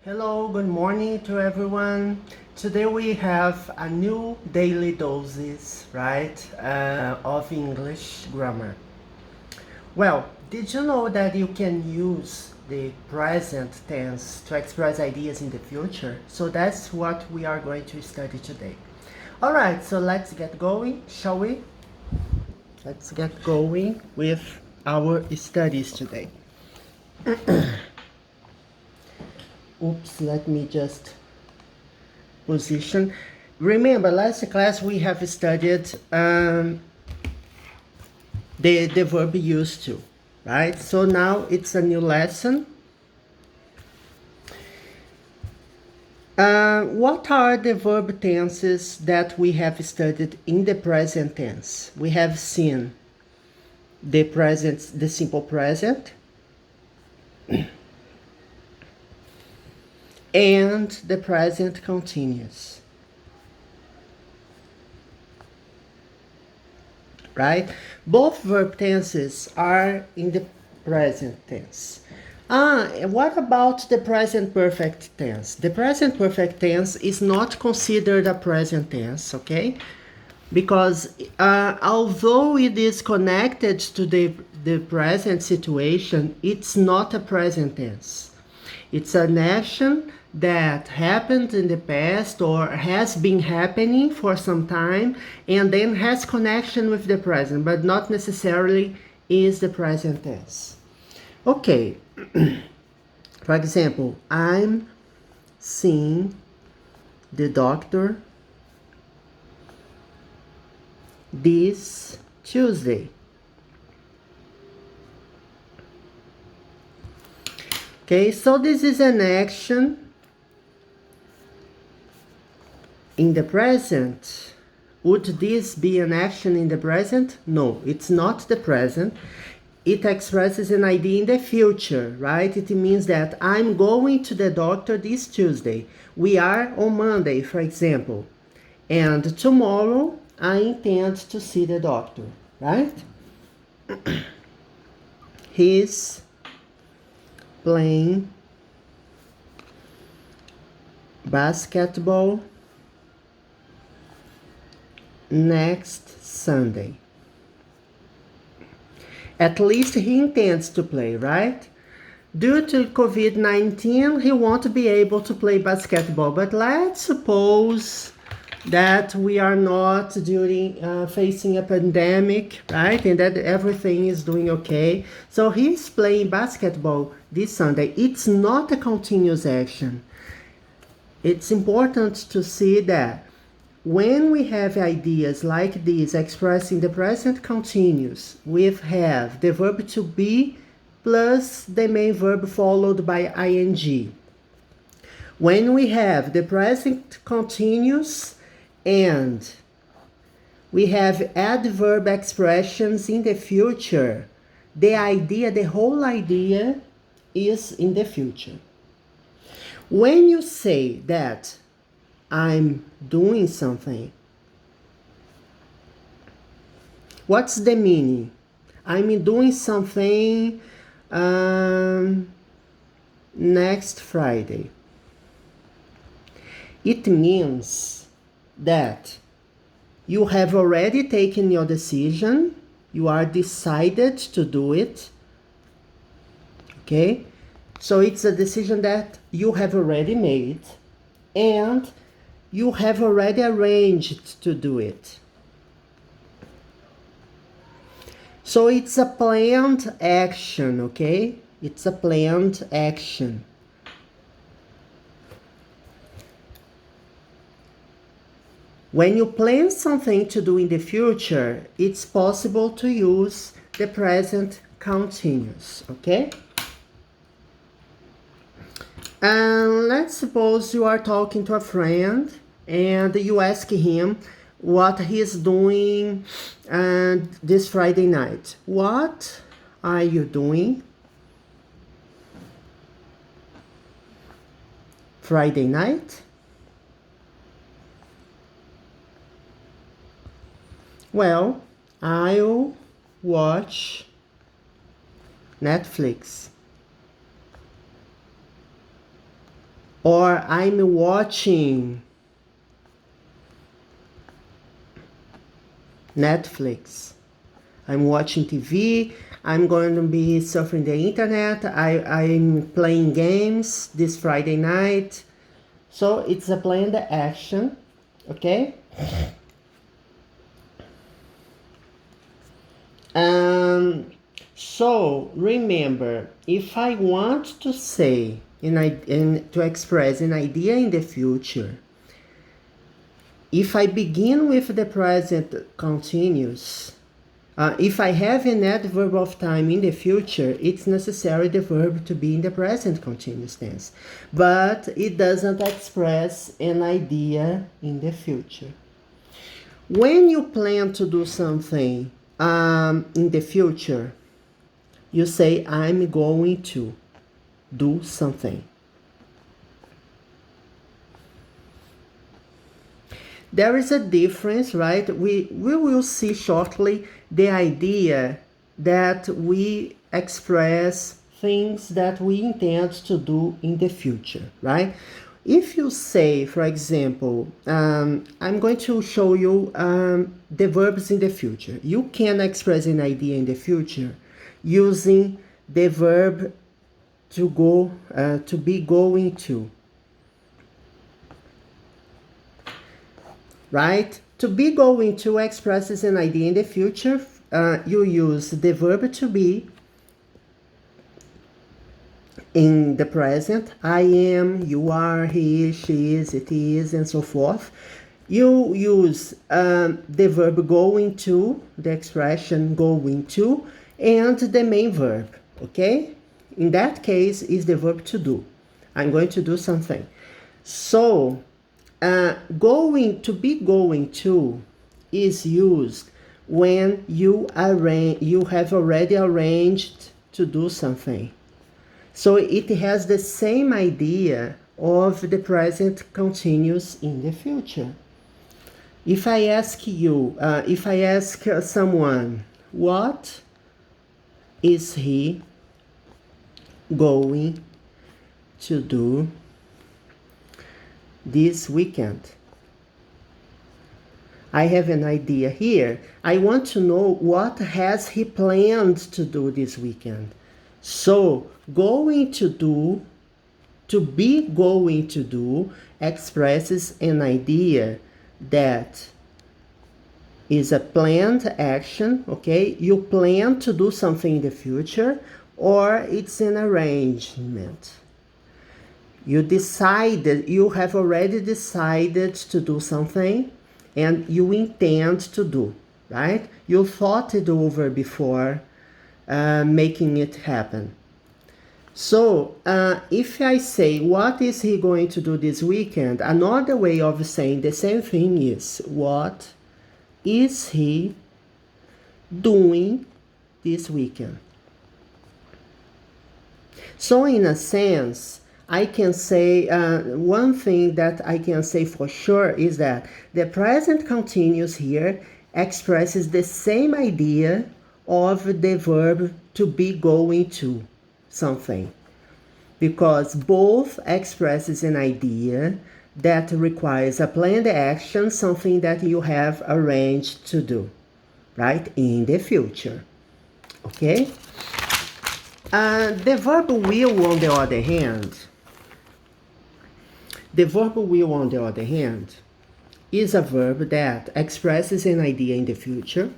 Hello, good morning to everyone. Today we have a new daily doses, right, of English grammar. Well, did you know that you can use the present tense to express ideas in the future? So that's what we are going to study today. All right, so let's get going, shall we? Let's get going with our studies today. Oops, let me just position. Remember, last class we have studied the verb used to, right? So now it's a new lesson. What are the verb tenses that we have studied in the present tense? We have seen the present, the simple present, and the present continuous, right? Both verb tenses are in the present tense. What about the present perfect tense? The present perfect tense is not considered a present tense, okay? Because although it is connected to the present situation, it's not a present tense. It's an action that happened in the past or has been happening for some time and then has connection with the present, but not necessarily is the present tense. Okay, for example, I'm seeing the doctor this Tuesday. Okay, so this is an action in the present. Would this be an action in the present? No, it's not the present. It expresses an idea in the future, right? It means that I'm going to the doctor this Tuesday. We are on Monday, for example. And tomorrow I intend to see the doctor, right? He's playing basketball next Sunday. At least he intends to play, right? Due to COVID-19, he won't be able to play basketball. But let's suppose that we are not facing a pandemic, right? And that everything is doing okay. So he's playing basketball this Sunday. It's not a continuous action. It's important to see that when we have ideas like this expressing the present continuous, we have the verb to be plus the main verb followed by ing. When we have the present continuous and we have adverb expressions in the future, the whole idea is in the future. When you say that I'm doing something, what's the meaning? I'm doing something next Friday. It means that you have already taken your decision, you are decided to do it, okay? So it's a decision that you have already made and you have already arranged to do it. So it's a planned action, okay? It's a planned action. When you plan something to do in the future, it's possible to use the present continuous, okay? And let's suppose you are talking to a friend and you ask him what he's doing this Friday night. What are you doing Friday night? Well, I'll watch Netflix. or I'm watching Netflix. I'm watching TV, I'm going to be surfing the internet, I'm playing games this Friday night. So it's a planned action, okay? So remember, if I want to say and to express an idea in the future, if I begin with the present continuous, if I have an adverb of time in the future, it's necessary the verb to be in the present continuous tense. But it doesn't express an idea in the future. When you plan to do something in the future, you say, I'm going to do something. There is a difference, right? We will see shortly the idea that we express things that we intend to do in the future, right? If you say, for example, I'm going to show you the verbs in the future. You can express an idea in the future using the verb to go, to be going to. Right? To be going to expresses an idea in the future. You use the verb to be in the present. I am, you are, he is, she is, it is, and so forth. You use the verb going to, the expression going to, and the main verb, okay? In that case, is the verb to do. I'm going to do something. So, to be going to is used when you have already arranged to do something. So it has the same idea of the present continuous in the future. If I ask you, if I ask someone, what is he going to do this weekend? I have an idea here. I want to know what has he planned to do this weekend. So going to do, to be going to do, expresses an idea that is a planned action, okay? You plan to do something in the future, or it's an arrangement. You have already decided to do something and you intend to do, right? You thought it over before making it happen. So if I say, what is he going to do this weekend? Another way of saying the same thing is, what is he doing this weekend? So in a sense, I can say, one thing that I can say for sure is that the present continuous here expresses the same idea of the verb to be going to something, because both expresses an idea that requires a planned action, something that you have arranged to do, right, in the future, okay? The verb will, on the other hand, is a verb that expresses an idea in the future.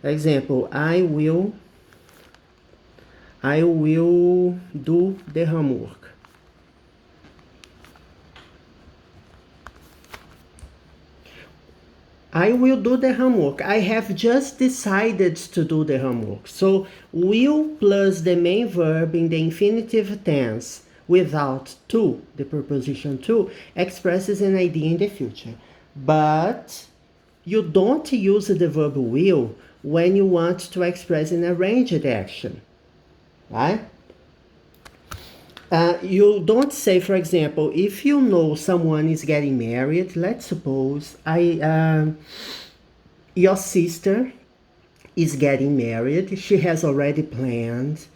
For example, I will do the homework. I will do the homework. I have just decided to do the homework. So will plus the main verb in the infinitive tense without to, the preposition to, expresses an idea in the future. But you don't use the verb will when you want to express an arranged action, right? You don't say, for example, if you know someone is getting married, let's suppose your sister is getting married. She has already planned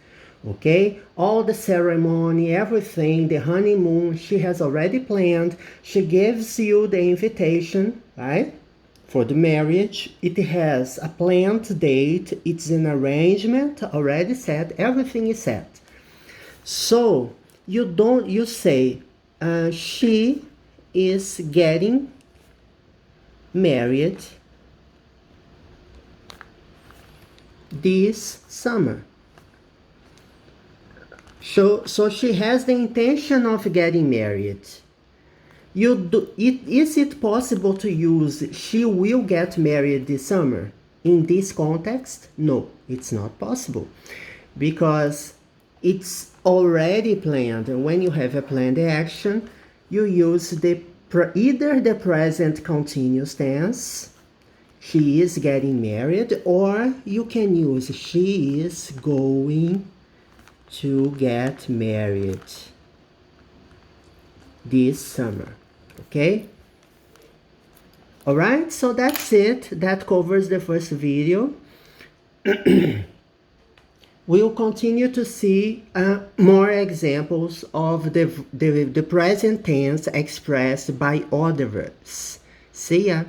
Okay, all the ceremony, everything, the honeymoon, she has already planned. She gives you the invitation, right, for the marriage. It has a planned date. It's an arrangement already set. Everything is set. So you say she is getting married this summer. So she has the intention of getting married. Is it possible to use she will get married this summer? In this context, no, it's not possible. Because it's already planned. And when you have a planned action, you use either the present continuous tense, she is getting married, or you can use she is going to get married this summer. Okay? Alright, so that's it. That covers the first video. We'll continue to see more examples of the present tense expressed by other verbs. See ya!